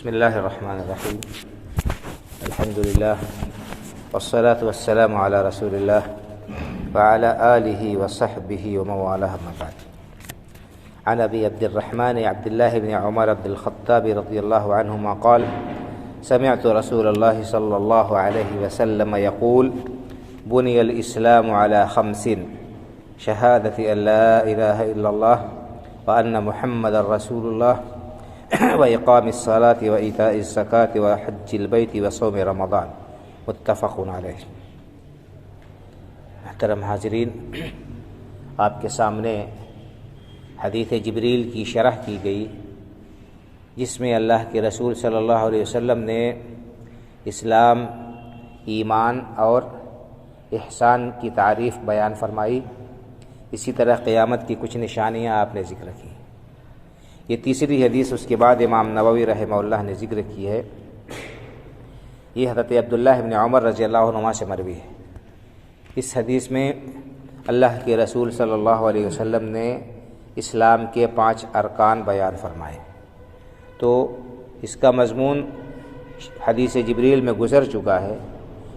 بسم الله الرحمن الرحيم. الحمد لله والصلاة والسلام على رسول الله وعلى آله وصحبه ومن والاه أما بعد. عن أبي عبد الرحمن عبد الله بن عمر بن الخطاب رضي الله عنهما قال: سمعت رسول الله صلى الله عليه وسلم يقول: بني الإسلام على 5: شهادة أن لا إله إلا الله وأن محمد رسول الله وإقام الصلاة وإيتاء الزكاة وحج البيت وصوم رمضان. متفق علیہ. محترم حاضرین، آپ کے سامنے حدیث جبریل کی شرح کی گئی، جس میں اللہ کے رسول صلی اللہ علیہ وسلم نے اسلام، ایمان اور احسان کی تعریف بیان فرمائی. اسی طرح قیامت کی کچھ نشانیاں آپ نے ذکر کی. یہ تیسری حدیث اس کے بعد امام نووی رحمہ اللہ نے ذکر کی ہے. یہ حضرت عبداللہ بن عمر رضی اللہ عنہما سے مروی ہے. اس حدیث میں اللہ کے رسول صلی اللہ علیہ وسلم نے اسلام کے 5 ارکان بیان فرمائے. تو اس کا مضمون حدیث جبریل میں گزر چکا ہے،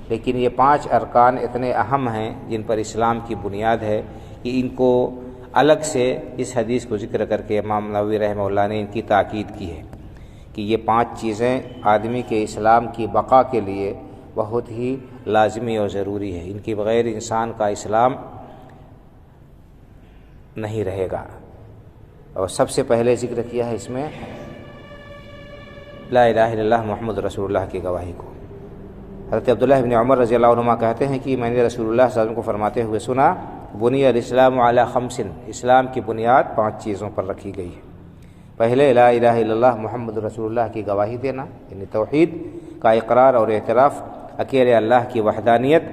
لیکن یہ 5 ارکان اتنے اہم ہیں جن پر اسلام کی بنیاد ہے کہ ان کو الگ سے اس حدیث کو ذکر کر کے امام نووی رحمہ اللہ نے ان کی تاکید کی ہے کہ یہ 5 چیزیں آدمی کے اسلام کی بقا کے لیے بہت ہی لازمی اور ضروری ہے. ان کے بغیر انسان کا اسلام نہیں رہے گا. اور سب سے پہلے ذکر کیا ہے اس میں لا الہ الا اللہ محمد رسول اللہ کی گواہی کو. حضرت عبداللہ بن عمر رضی اللہ عنہما کہتے ہیں کہ میں نے رسول اللہ صلی اللہ علیہ وسلم کو فرماتے ہوئے سنا: بنی الاسلام علی 5: اسلام کی بنیاد 5 چیزوں پر رکھی گئی ہے. پہلے لا الہ الا اللہ محمد رسول اللہ کی گواہی دینا، یعنی توحید کا اقرار اور اعتراف، اکیلے اللہ کی وحدانیت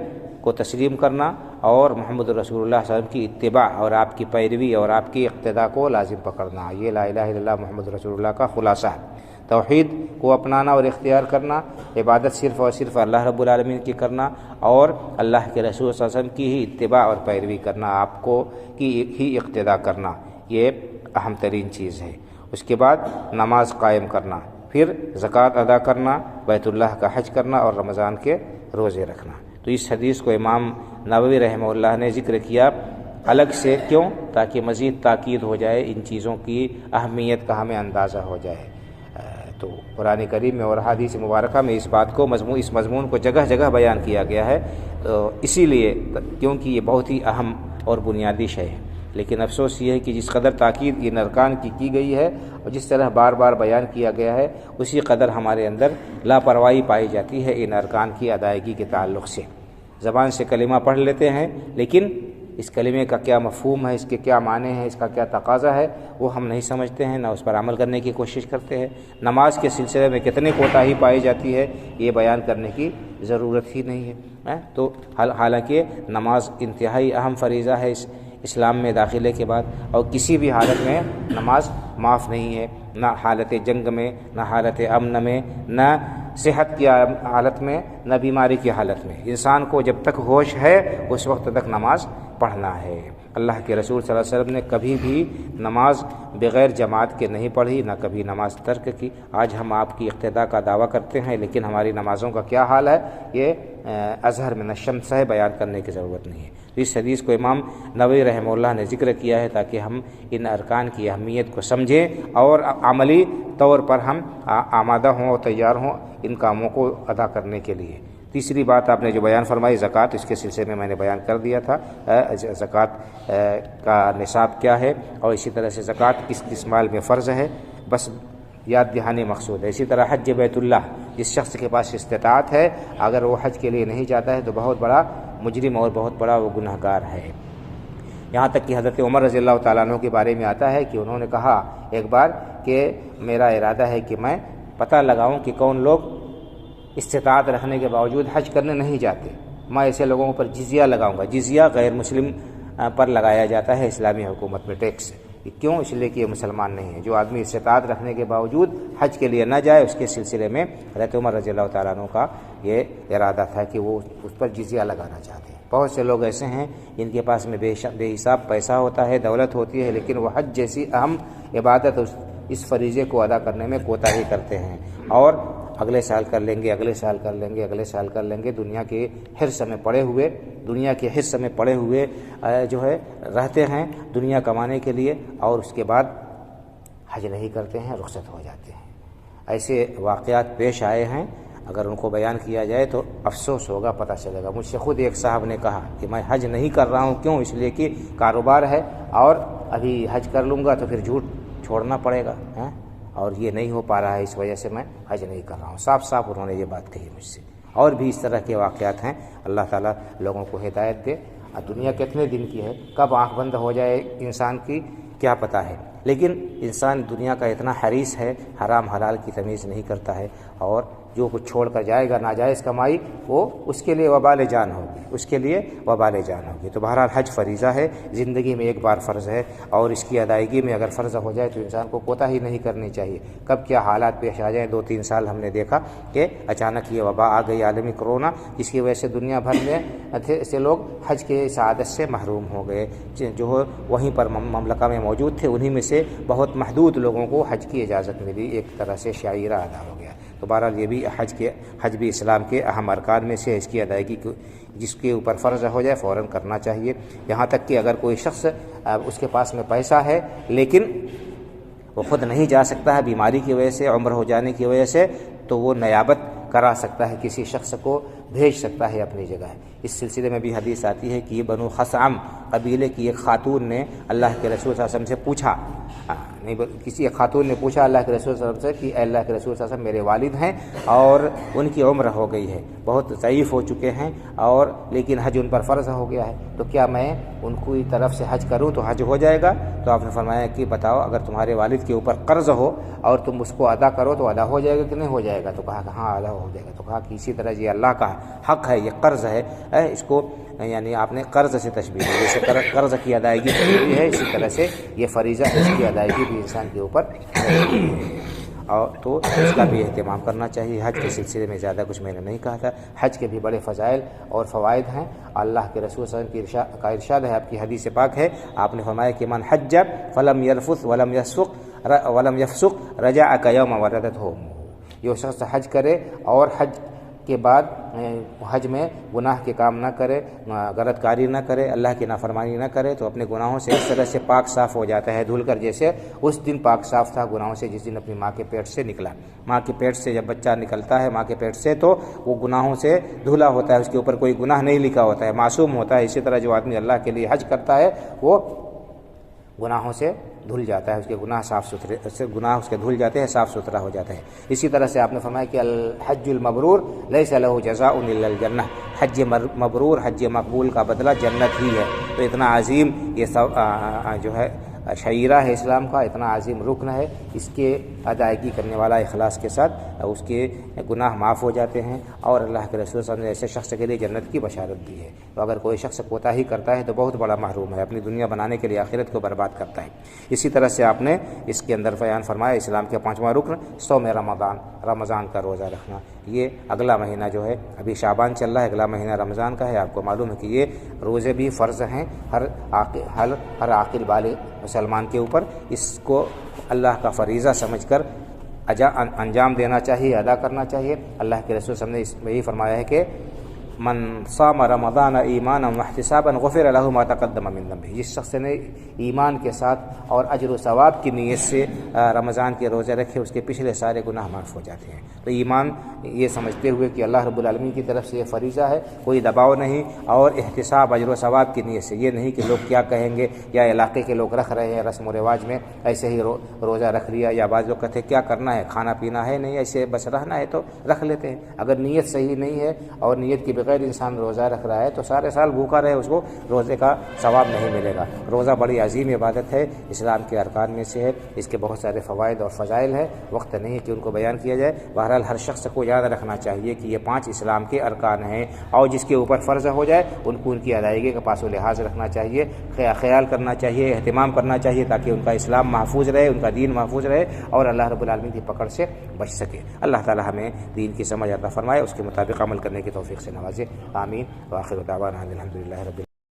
کو تسلیم کرنا، اور محمد رسول اللہ صلی اللہ علیہ وسلم کی اتباع اور آپ کی پیروی اور آپ کی اقتداء کو لازم پکڑنا. یہ لا الہ الا اللہ محمد رسول اللہ کا خلاصہ ہے. توحید کو اپنانا اور اختیار کرنا، عبادت صرف اور صرف اللہ رب العالمین کی کرنا، اور اللہ کے رسول صلی اللہ علیہ وسلم کی ہی اتباع اور پیروی کرنا، آپ کو کی ہی اقتداء کرنا، یہ اہم ترین چیز ہے. اس کے بعد نماز قائم کرنا، پھر زکوٰۃ ادا کرنا، بیت اللہ کا حج کرنا اور رمضان کے روزے رکھنا. تو اس حدیث کو امام نووی رحمہ اللہ نے ذکر کیا الگ سے. کیوں؟ تاکہ مزید تاکید ہو جائے، ان چیزوں کی اہمیت کا ہمیں اندازہ ہو جائے. تو قرآن کریم میں اور حدیث مبارکہ میں اس بات کو اس مضمون کو جگہ جگہ بیان کیا گیا ہے. تو اسی لیے کیونکہ یہ بہت ہی اہم اور بنیادی شے ہے. لیکن افسوس یہ ہے کہ جس قدر تاکید ان ارکان کی گئی ہے اور جس طرح بار بار بیان کیا گیا ہے، اسی قدر ہمارے اندر لاپرواہی پائی جاتی ہے ان ارکان کی ادائیگی کے تعلق سے. زبان سے کلمہ پڑھ لیتے ہیں، لیکن اس کلمے کا کیا مفہوم ہے، اس کے کیا معنی ہیں، اس کا کیا تقاضا ہے، وہ ہم نہیں سمجھتے ہیں، نہ اس پر عمل کرنے کی کوشش کرتے ہیں. نماز کے سلسلے میں کتنی کوتاہی پائی جاتی ہے، یہ بیان کرنے کی ضرورت ہی نہیں ہے. تو حالانکہ نماز انتہائی اہم فریضہ ہے اسلام میں داخلے کے بعد، اور کسی بھی حالت میں نماز معاف نہیں ہے، نہ حالت جنگ میں، نہ حالت امن میں، نہ صحت کی حالت میں، نہ بیماری کی حالت میں. انسان کو جب تک ہوش ہے اس وقت تک نماز پڑھنا ہے. اللہ کے رسول صلی اللہ علیہ وسلم نے کبھی بھی نماز بغیر جماعت کے نہیں پڑھی، نہ کبھی نماز ترک کی. آج ہم آپ کی اقتداء کا دعویٰ کرتے ہیں، لیکن ہماری نمازوں کا کیا حال ہے، یہ اظہر من الشمس ہے، بیان کرنے کی ضرورت نہیں ہے. تو اس حدیث کو امام نووی رحمہ اللہ نے ذکر کیا ہے تاکہ ہم ان ارکان کی اہمیت کو سمجھیں اور عملی طور پر ہم آمادہ ہوں اور تیار ہوں ان کاموں کو ادا کرنے کے لیے. تیسری بات آپ نے جو بیان فرمائی زکوٰۃ، اس کے سلسلے میں نے بیان کر دیا تھا زکوٰۃ کا نصاب کیا ہے، اور اسی طرح سے زکوٰۃ کس مال میں فرض ہے، بس یاد دہانی مقصود ہے. اسی طرح حج بیت اللہ، جس شخص کے پاس استطاعت ہے، اگر وہ حج کے لیے نہیں جاتا ہے تو بہت بڑا مجرم اور بہت بڑا وہ گناہ گار ہے. یہاں تک کہ حضرت عمر رضی اللہ تعالیٰ عنہ کے بارے میں آتا ہے کہ انہوں نے کہا ایک بار کہ میرا ارادہ ہے کہ میں پتہ لگاؤں کہ کون لوگ استطاعت رکھنے کے باوجود حج کرنے نہیں جاتے. میں ایسے لوگوں پر جزیہ لگاؤں گا. جزیہ غیر مسلم پر لگایا جاتا ہے اسلامی حکومت میں ٹیکس. کیوں؟ اس لیے کہ یہ مسلمان نہیں ہے. جو آدمی استطاعت رکھنے کے باوجود حج کے لیے نہ جائے، اس کے سلسلے میں حضرت عمر رضی اللہ تعالیٰ عنہ کا یہ ارادہ تھا کہ وہ اس پر جزیہ لگانا چاہتے ہیں. بہت سے لوگ ایسے ہیں جن کے پاس میں بے حساب پیسہ ہوتا ہے، دولت ہوتی ہے، لیکن وہ حج جیسی اہم عبادت اس فریضے کو ادا کرنے میں کوتاہی کرتے ہیں اور اگلے سال کر لیں گے، اگلے سال کر لیں گے، اگلے سال کر لیں گے، دنیا کے حرص میں پڑے ہوئے جو ہے رہتے ہیں دنیا کمانے کے لیے، اور اس کے بعد حج نہیں کرتے ہیں، رخصت ہو جاتے ہیں۔ ایسے واقعات پیش آئے ہیں، اگر ان کو بیان کیا جائے تو افسوس ہوگا، پتہ چلے گا۔ مجھ سے خود ایک صاحب نے کہا کہ میں حج نہیں کر رہا ہوں، کیوں؟ اس لیے کہ کاروبار ہے اور ابھی حج کر لوں گا تو پھر جھوٹ چھوڑنا پڑے گا، اور یہ نہیں ہو پا رہا ہے، اس وجہ سے میں حج نہیں کر رہا ہوں۔ صاف صاف انہوں نے یہ بات کہی مجھ سے۔ اور بھی اس طرح کے واقعات ہیں۔ اللہ تعالیٰ لوگوں کو ہدایت دے۔ دنیا کتنے دن کی ہے، کب آنکھ بند ہو جائے انسان کی کیا پتہ ہے، لیکن انسان دنیا کا اتنا حریص ہے، حرام حلال کی تمیز نہیں کرتا ہے، اور جو کچھ چھوڑ کر جائے گا ناجائز کمائی، وہ اس کے لیے وبال جان ہوگی، تو بہرحال حج فریضہ ہے، زندگی میں ایک بار فرض ہے، اور اس کی ادائیگی میں اگر فرض ہو جائے تو انسان کو کوتاہی نہیں کرنی چاہیے۔ کب کیا حالات پیش آ جائیں، 2-3 سال ہم نے دیکھا کہ اچانک یہ وبا آ گئی، عالمی کرونا، جس کی وجہ سے دنیا بھر میں سے لوگ حج کے سعادت سے محروم ہو گئے، جو وہیں پر مملکہ میں موجود تھے، انہی میں سے بہت محدود لوگوں کو حج کی اجازت ملی، ایک طرح سے شعائرہ ادا ہو گیا۔ تو بہرحال یہ بھی حج بھی اسلام کے اہم ارکان میں سے، اس کی ادائیگی جس کے اوپر فرض ہو جائے فوراً کرنا چاہیے۔ یہاں تک کہ اگر کوئی شخص اس کے پاس میں پیسہ ہے لیکن وہ خود نہیں جا سکتا ہے بیماری کی وجہ سے، عمر ہو جانے کی وجہ سے، تو وہ نیابت کرا سکتا ہے، کسی شخص کو بھیج سکتا ہے اپنی جگہ۔ اس سلسلے میں بھی حدیث آتی ہے کہ بنو خثعم قبیلے کی ایک خاتون نے اللہ کے رسول صلی اللہ علیہ وسلم سے پوچھا، کسی ایک خاتون نے پوچھا اللہ کے رسول صلی اللہ علیہ وسلم سے کہ اے اللہ کے رسول صلی اللہ علیہ وسلم، میرے والد ہیں اور ان کی عمر ہو گئی ہے، بہت ضعیف ہو چکے ہیں، اور لیکن حج ان پر فرض ہو گیا ہے، تو کیا میں ان کی طرف سے حج کروں تو حج ہو جائے گا؟ تو آپ نے فرمایا کہ بتاؤ، اگر تمہارے والد کے اوپر قرض ہو اور تم اس کو ادا کرو تو ادا ہو جائے گا کہ نہیں ہو جائے گا؟ تو کہا کہ ہاں ادا ہو جائے گا۔ تو کہا کہ اسی طرح یہ اللہ کا حق ہے، یہ قرض ہے، اس کو یعنی آپ نے قرض سے تشبیہ دی، جیسے قرض کی ادائیگی ضروری ہے، اسی طرح سے یہ فریضہ اس کی ادائیگی بھی انسان کے اوپر ضروری ہے، اور تو اس کا بھی اہتمام کرنا چاہیے۔ حج کے سلسلے میں زیادہ کچھ میں نے نہیں کہا تھا، حج کے بھی بڑے فضائل اور فوائد ہیں۔ اللہ کے رسول صلی اللہ علیہ وسلم کا ارشاد ہے، آپ کی حدیث پاک ہے، آپ نے فرمایا کہ من حج فلم یرفث ولم یفسق رجع کیوم ولدتہ امہ، جو شخص حج کرے اور حج کے بعد حج میں گناہ کے کام نہ کرے، غلط کاری نہ کرے، اللہ کی نافرمانی نہ کرے، تو اپنے گناہوں سے اس طرح سے پاک صاف ہو جاتا ہے، دھل کر جیسے اس دن پاک صاف تھا گناہوں سے جس دن اپنی ماں کے پیٹ سے نکلا۔ ماں کے پیٹ سے جب بچہ نکلتا ہے ماں کے پیٹ سے تو وہ گناہوں سے دھلا ہوتا ہے، اس کے اوپر کوئی گناہ نہیں لکھا ہوتا ہے، معصوم ہوتا ہے۔ اسی طرح جو آدمی اللہ کے لیے حج کرتا ہے وہ گناہوں سے دھل جاتا ہے، اس کے گناہ گناہ اس کے دھل جاتے ہیں، صاف ستھرا ہو جاتا ہے۔ اسی طرح سے آپ نے فرمایا کہ الحج المبرور لیس لہ جزاء الا الجنہ، حج مبرور، حج مقبول کا بدلہ جنت ہی ہے۔ تو اتنا عظیم یہ جو ہے شعیرہ ہے اسلام کا، اتنا عظیم رکن ہے، اس کے ادائیگی کرنے والا اخلاص کے ساتھ اس کے گناہ معاف ہو جاتے ہیں، اور اللہ کے رسول صلی اللہ علیہ وسلم نے ایسے شخص کے لیے جنت کی بشارت دی ہے۔ تو اگر کوئی شخص کوتاہی کرتا ہے تو بہت بڑا محروم ہے، اپنی دنیا بنانے کے لیے آخرت کو برباد کرتا ہے۔ اسی طرح سے آپ نے اس کے اندر بیان فرمایا اسلام کے 5واں رکن صوم رمضان کا روزہ رکھنا۔ یہ اگلا مہینہ جو ہے، ابھی شعبان چل رہا ہے، اگلا مہینہ رمضان کا ہے۔ آپ کو معلوم ہے کہ یہ روزے بھی فرض ہیں ہر عاقل بالغ مسلمان کے اوپر، اس کو اللہ کا فریضہ سمجھ کر انجام دینا چاہیے، ادا کرنا چاہیے۔ اللہ کے رسول صلی اللہ علیہ وسلم نے یہی فرمایا ہے کہ من صام رمضان ایمانا واحتسابا غفر له ما تقدم من ذنبه، جس شخص نے ایمان کے ساتھ اور اجر و ثواب کی نیت سے رمضان کے روزے رکھے، اس کے پچھلے سارے گناہ معاف ہو جاتے ہیں۔ تو ایمان یہ سمجھتے ہوئے کہ اللہ رب العالمین کی طرف سے یہ فریضہ ہے، کوئی دباؤ نہیں، اور احتساب اجر و ثواب کی نیت سے، یہ نہیں کہ لوگ کیا کہیں گے، یا علاقے کے لوگ رکھ رہے ہیں رسم و رواج میں ایسے ہی روزہ رکھ لیا، یا بعض لوگ کہتے ہیں کیا کرنا ہے، کھانا پینا ہے نہیں، ایسے بس رہنا ہے تو رکھ لیتے ہیں۔ اگر نیت صحیح نہیں ہے اور نیت کی بغیر انسان روزہ رکھ رہا ہے تو سارے سال بھوکا رہے، اس کو روزے کا ثواب نہیں ملے گا۔ روزہ بڑی عظیم عبادت ہے، اسلام کے ارکان میں سے ہے، اس کے بہت سارے فوائد اور فضائل ہیں، وقت نہیں ہے کہ ان کو بیان کیا جائے۔ بہرحال ہر شخص کو یاد رکھنا چاہیے کہ یہ 5 اسلام کے ارکان ہیں، اور جس کے اوپر فرض ہو جائے ان کو ان کی ادائیگی کا پاس و لحاظ رکھنا چاہیے، خیال کرنا چاہیے، اہتمام کرنا چاہیے، تاکہ ان کا اسلام محفوظ رہے، ان کا دین محفوظ رہے، اور اللہ رب العالمین کی پکڑ سے بچ سکے۔ اللہ تعالی ہمیں دین کی سمجھ عطا فرمائے، اس کے مطابق عمل کرنے کی توفیق سے نوازے، آمین۔ وآخر دعوانا الحمد للہ رب العالمین۔